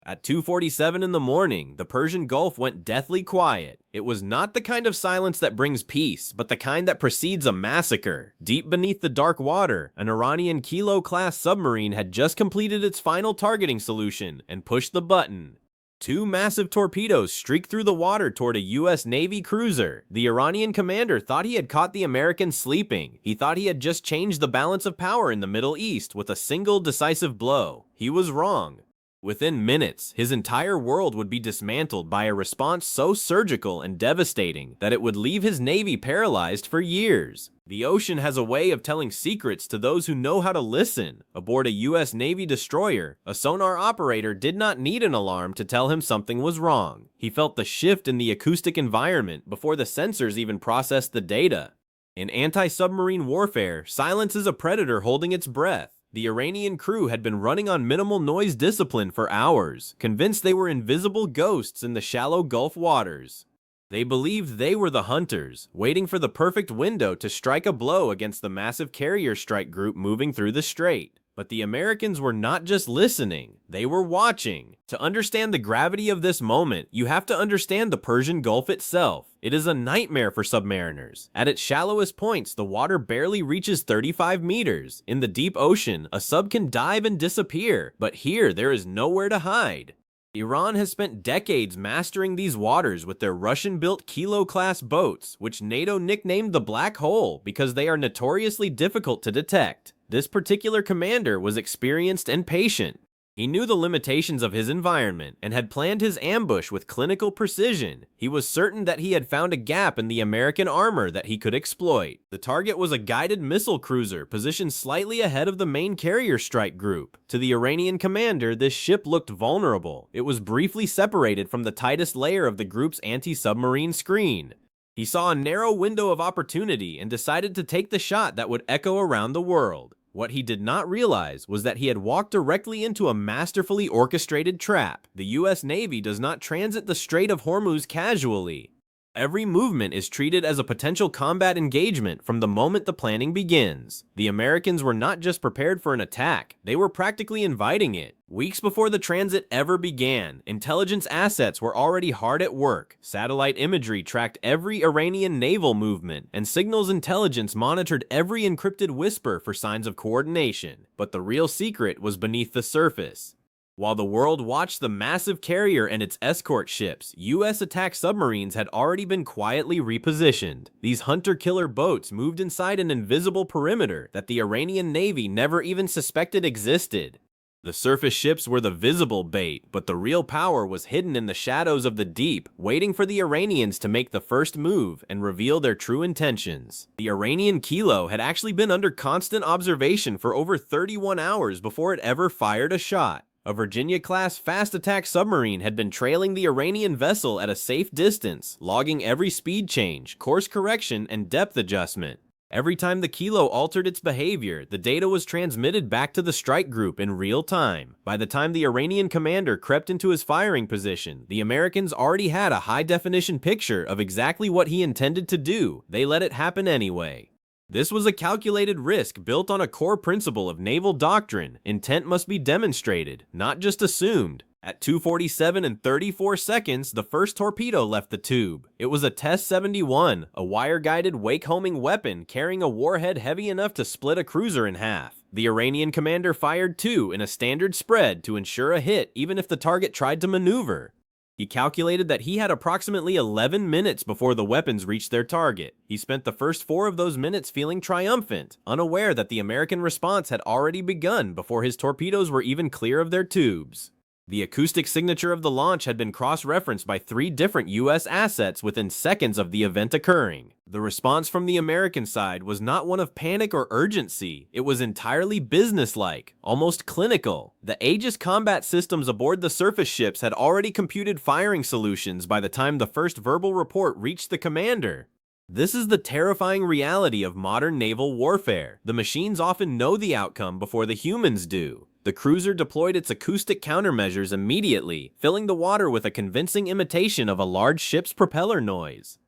At 2:47 in the morning, the Persian Gulf went deathly quiet. It was not the kind of silence that brings peace, but the kind that precedes a massacre. Deep beneath the dark water, an Iranian Kilo-class submarine had just completed its final targeting solution and pushed the button. Two massive torpedoes streaked through the water toward a U.S. Navy cruiser. The Iranian commander thought he had caught the Americans sleeping. He thought he had just changed the balance of power in the Middle East with a single decisive blow. He was wrong. Within minutes, his entire world would be dismantled by a response so surgical and devastating that it would leave his navy paralyzed for years. The ocean has a way of telling secrets to those who know how to listen. Aboard a U.S. Navy destroyer, a sonar operator did not need an alarm to tell him something was wrong. He felt the shift in the acoustic environment before the sensors even processed the data. In anti-submarine warfare, silence is a predator holding its breath. The Iranian crew had been running on minimal noise discipline for hours, convinced they were invisible ghosts in the shallow Gulf waters. They believed they were the hunters, waiting for the perfect window to strike a blow against the massive carrier strike group moving through the strait. But the Americans were not just listening, they were watching. To understand the gravity of this moment, you have to understand the Persian Gulf itself. It is a nightmare for submariners. At its shallowest points, the water barely reaches 35 meters. In the deep ocean, a sub can dive and disappear, but here there is nowhere to hide. Iran has spent decades mastering these waters with their Russian-built Kilo-class boats, which NATO nicknamed the Black Hole because they are notoriously difficult to detect. This particular commander was experienced and patient. He knew the limitations of his environment and had planned his ambush with clinical precision. He was certain that he had found a gap in the American armor that he could exploit. The target was a guided missile cruiser positioned slightly ahead of the main carrier strike group. To the Iranian commander, this ship looked vulnerable. It was briefly separated from the tightest layer of the group's anti-submarine screen. He saw a narrow window of opportunity and decided to take the shot that would echo around the world. What he did not realize was that he had walked directly into a masterfully orchestrated trap. The U.S. Navy does not transit the Strait of Hormuz casually. Every movement is treated as a potential combat engagement from the moment the planning begins. The Americans were not just prepared for an attack, they were practically inviting it. Weeks before the transit ever began, intelligence assets were already hard at work. Satellite imagery tracked every Iranian naval movement, and signals intelligence monitored every encrypted whisper for signs of coordination. But the real secret was beneath the surface. While the world watched the massive carrier and its escort ships, U.S. attack submarines had already been quietly repositioned. These hunter-killer boats moved inside an invisible perimeter that the Iranian Navy never even suspected existed. The surface ships were the visible bait, but the real power was hidden in the shadows of the deep, waiting for the Iranians to make the first move and reveal their true intentions. The Iranian Kilo had actually been under constant observation for over 31 hours before it ever fired a shot. A Virginia-class fast-attack submarine had been trailing the Iranian vessel at a safe distance, logging every speed change, course correction, and depth adjustment. Every time the Kilo altered its behavior, the data was transmitted back to the strike group in real time. By the time the Iranian commander crept into his firing position, the Americans already had a high-definition picture of exactly what he intended to do. They let it happen anyway. This was a calculated risk built on a core principle of naval doctrine. Intent must be demonstrated, not just assumed. At 2:47 and 34 seconds, the first torpedo left the tube. It was a Test-71, a wire-guided wake-homing weapon carrying a warhead heavy enough to split a cruiser in half. The Iranian commander fired two in a standard spread to ensure a hit even if the target tried to maneuver. He calculated that he had approximately 11 minutes before the weapons reached their target. He spent the first 4 of those minutes feeling triumphant, unaware that the American response had already begun before his torpedoes were even clear of their tubes. The acoustic signature of the launch had been cross-referenced by 3 different U.S. assets within seconds of the event occurring. The response from the American side was not one of panic or urgency. It was entirely businesslike, almost clinical. The Aegis combat systems aboard the surface ships had already computed firing solutions by the time the first verbal report reached the commander. This is the terrifying reality of modern naval warfare. The machines often know the outcome before the humans do. The cruiser deployed its acoustic countermeasures immediately, filling the water with a convincing imitation of a large ship's propeller noise.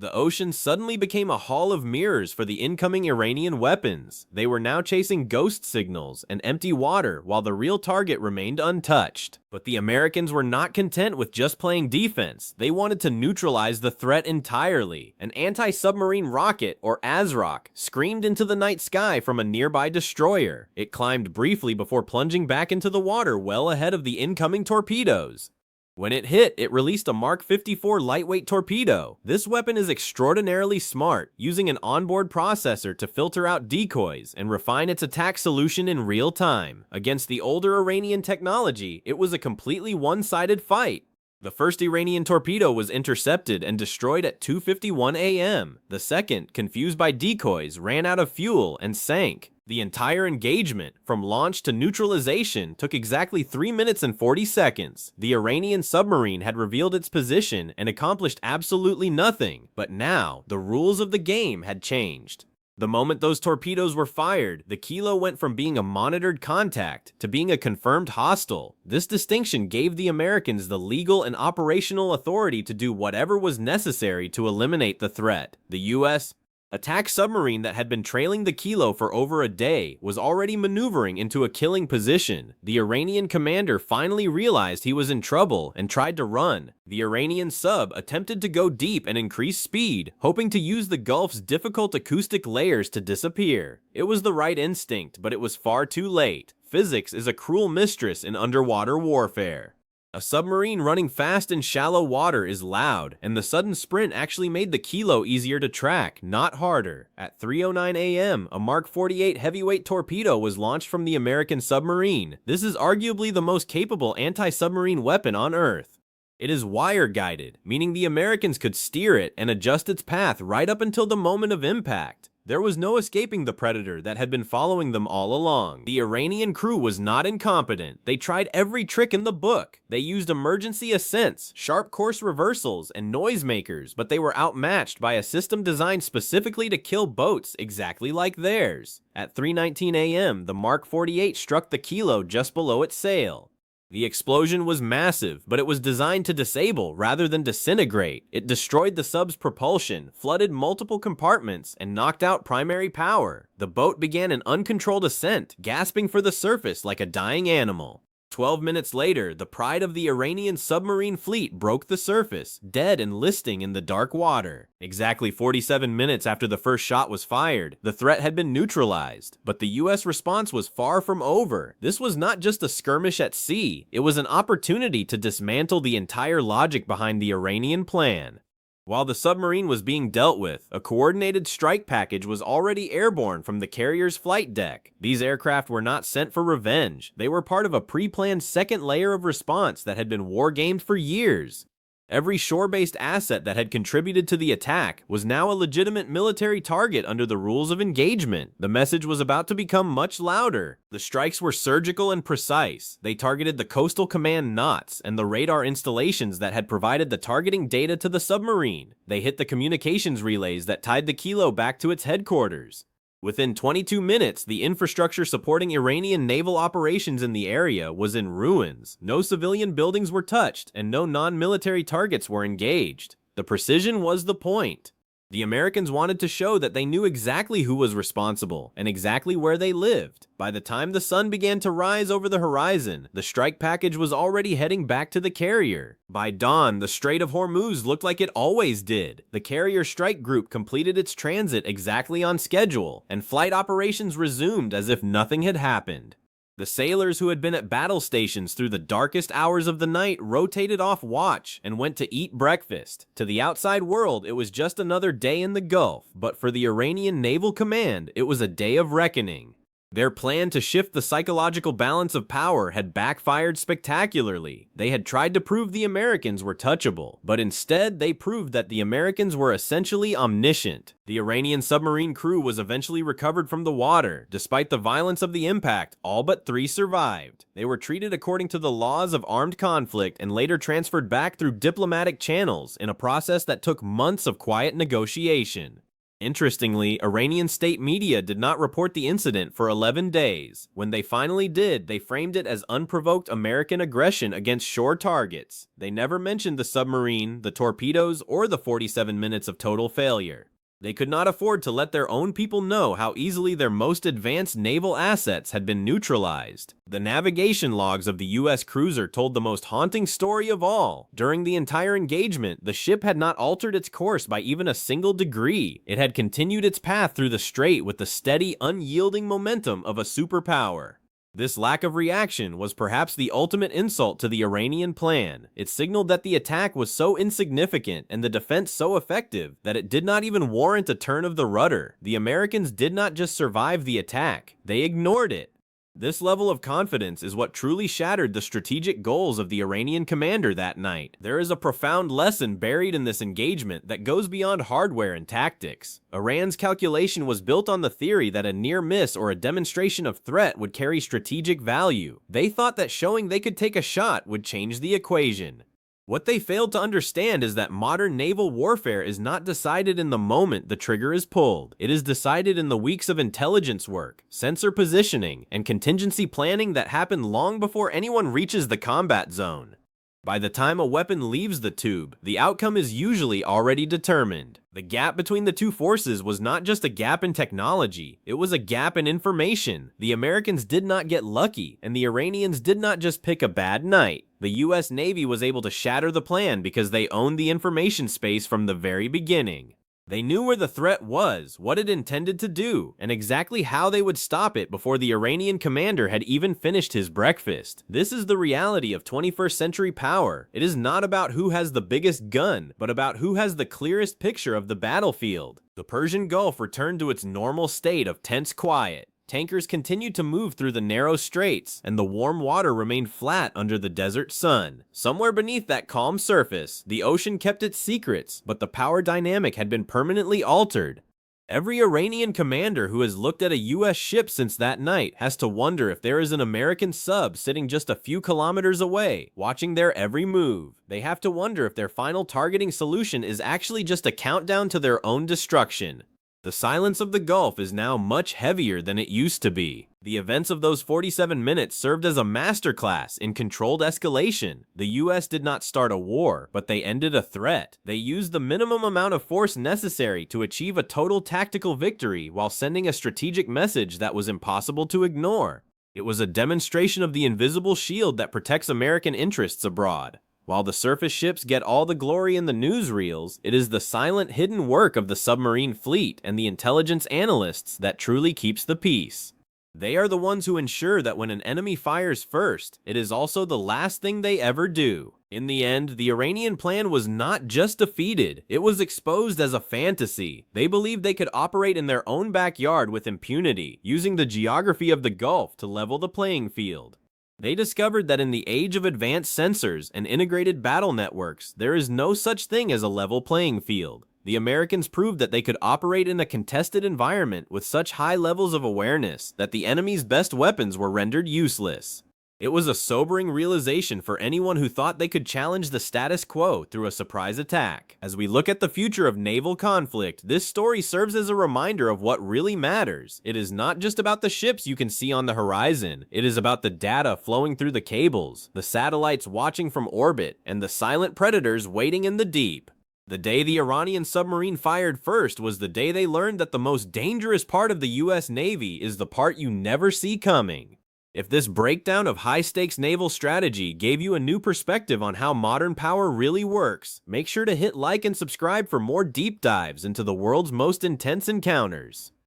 The ocean suddenly became a hall of mirrors for the incoming Iranian weapons. They were now chasing ghost signals and empty water while the real target remained untouched. But the Americans were not content with just playing defense. They wanted to neutralize the threat entirely. An anti-submarine rocket, or ASROC, screamed into the night sky from a nearby destroyer. It climbed briefly before plunging back into the water well ahead of the incoming torpedoes. When it hit, it released a Mark 54 lightweight torpedo. This weapon is extraordinarily smart, using an onboard processor to filter out decoys and refine its attack solution in real time. Against the older Iranian technology, it was a completely one-sided fight. The first Iranian torpedo was intercepted and destroyed at 2:51 a.m. The second, confused by decoys, ran out of fuel and sank. The entire engagement, from launch to neutralization, took exactly 3 minutes and 40 seconds. The Iranian submarine had revealed its position and accomplished absolutely nothing, but now, the rules of the game had changed. The moment those torpedoes were fired, the Kilo went from being a monitored contact to being a confirmed hostile. This distinction gave the Americans the legal and operational authority to do whatever was necessary to eliminate the threat. The U.S. attack submarine that had been trailing the Kilo for over a day was already maneuvering into a killing position. The Iranian commander finally realized he was in trouble and tried to run. The Iranian sub attempted to go deep and increase speed, hoping to use the Gulf's difficult acoustic layers to disappear. It was the right instinct, but it was far too late. Physics is a cruel mistress in underwater warfare. A submarine running fast in shallow water is loud, and the sudden sprint actually made the Kilo easier to track, not harder. At 3:09 a.m., a Mark 48 heavyweight torpedo was launched from the American submarine. This is arguably the most capable anti-submarine weapon on Earth. It is wire-guided, meaning the Americans could steer it and adjust its path right up until the moment of impact. There was no escaping the predator that had been following them all along. The Iranian crew was not incompetent. They tried every trick in the book. They used emergency ascents, sharp course reversals, and noisemakers, but they were outmatched by a system designed specifically to kill boats exactly like theirs. At 3:19 a.m., the Mark 48 struck the Kilo just below its sail. The explosion was massive, but it was designed to disable rather than disintegrate. It destroyed the sub's propulsion, flooded multiple compartments, and knocked out primary power. The boat began an uncontrolled ascent, gasping for the surface like a dying animal. 12 minutes later, the pride of the Iranian submarine fleet broke the surface, dead and listing in the dark water. Exactly 47 minutes after the first shot was fired, the threat had been neutralized. But the U.S. response was far from over. This was not just a skirmish at sea, it was an opportunity to dismantle the entire logic behind the Iranian plan. While the submarine was being dealt with, a coordinated strike package was already airborne from the carrier's flight deck. These aircraft were not sent for revenge. They were part of a pre-planned second layer of response that had been war-gamed for years. Every shore-based asset that had contributed to the attack was now a legitimate military target under the rules of engagement. The message was about to become much louder. The strikes were surgical and precise. They targeted the coastal command knots and the radar installations that had provided the targeting data to the submarine. They hit the communications relays that tied the Kilo back to its headquarters. Within 22 minutes, the infrastructure supporting Iranian naval operations in the area was in ruins. No civilian buildings were touched, and no non-military targets were engaged. The precision was the point. The Americans wanted to show that they knew exactly who was responsible and exactly where they lived. By the time the sun began to rise over the horizon, the strike package was already heading back to the carrier. By dawn, the Strait of Hormuz looked like it always did. The carrier strike group completed its transit exactly on schedule, and flight operations resumed as if nothing had happened. The sailors who had been at battle stations through the darkest hours of the night rotated off watch and went to eat breakfast. To the outside world, it was just another day in the Gulf, but for the Iranian Naval Command, it was a day of reckoning. Their plan to shift the psychological balance of power had backfired spectacularly. They had tried to prove the Americans were touchable, but instead they proved that the Americans were essentially omniscient. The Iranian submarine crew was eventually recovered from the water. Despite the violence of the impact, all but 3 survived. They were treated according to the laws of armed conflict and later transferred back through diplomatic channels in a process that took months of quiet negotiation. Interestingly, Iranian state media did not report the incident for 11 days. When they finally did, they framed it as unprovoked American aggression against shore targets. They never mentioned the submarine, the torpedoes, or the 47 minutes of total failure. They could not afford to let their own people know how easily their most advanced naval assets had been neutralized. The navigation logs of the U.S. cruiser told the most haunting story of all. During the entire engagement, the ship had not altered its course by even a single degree. It had continued its path through the strait with the steady, unyielding momentum of a superpower. This lack of reaction was perhaps the ultimate insult to the Iranian plan. It signaled that the attack was so insignificant and the defense so effective that it did not even warrant a turn of the rudder. The Americans did not just survive the attack, they ignored it. This level of confidence is what truly shattered the strategic goals of the Iranian commander that night. There is a profound lesson buried in this engagement that goes beyond hardware and tactics. Iran's calculation was built on the theory that a near miss or a demonstration of threat would carry strategic value. They thought that showing they could take a shot would change the equation. What they failed to understand is that modern naval warfare is not decided in the moment the trigger is pulled. It is decided in the weeks of intelligence work, sensor positioning, and contingency planning that happen long before anyone reaches the combat zone. By the time a weapon leaves the tube, the outcome is usually already determined. The gap between the two forces was not just a gap in technology, it was a gap in information. The Americans did not get lucky, and the Iranians did not just pick a bad night. The US Navy was able to shatter the plan because they owned the information space from the very beginning. They knew where the threat was, what it intended to do, and exactly how they would stop it before the Iranian commander had even finished his breakfast. This is the reality of 21st century power. It is not about who has the biggest gun, but about who has the clearest picture of the battlefield. The Persian Gulf returned to its normal state of tense quiet. Tankers continued to move through the narrow straits, and the warm water remained flat under the desert sun. Somewhere beneath that calm surface, the ocean kept its secrets, but the power dynamic had been permanently altered. Every Iranian commander who has looked at a US ship since that night has to wonder if there is an American sub sitting just a few kilometers away, watching their every move. They have to wonder if their final targeting solution is actually just a countdown to their own destruction. The silence of the Gulf is now much heavier than it used to be. The events of those 47 minutes served as a masterclass in controlled escalation. The US did not start a war, but they ended a threat. They used the minimum amount of force necessary to achieve a total tactical victory while sending a strategic message that was impossible to ignore. It was a demonstration of the invisible shield that protects American interests abroad. While the surface ships get all the glory in the newsreels, it is the silent hidden work of the submarine fleet and the intelligence analysts that truly keeps the peace. They are the ones who ensure that when an enemy fires first, it is also the last thing they ever do. In the end, the Iranian plan was not just defeated, it was exposed as a fantasy. They believed they could operate in their own backyard with impunity, using the geography of the Gulf to level the playing field. They discovered that in the age of advanced sensors and integrated battle networks, there is no such thing as a level playing field. The Americans proved that they could operate in a contested environment with such high levels of awareness that the enemy's best weapons were rendered useless. It was a sobering realization for anyone who thought they could challenge the status quo through a surprise attack. As we look at the future of naval conflict, this story serves as a reminder of what really matters. It is not just about the ships you can see on the horizon. It is about the data flowing through the cables, the satellites watching from orbit, and the silent predators waiting in the deep. The day the Iranian submarine fired first was the day they learned that the most dangerous part of the US Navy is the part you never see coming. If this breakdown of high-stakes naval strategy gave you a new perspective on how modern power really works, make sure to hit like and subscribe for more deep dives into the world's most intense encounters.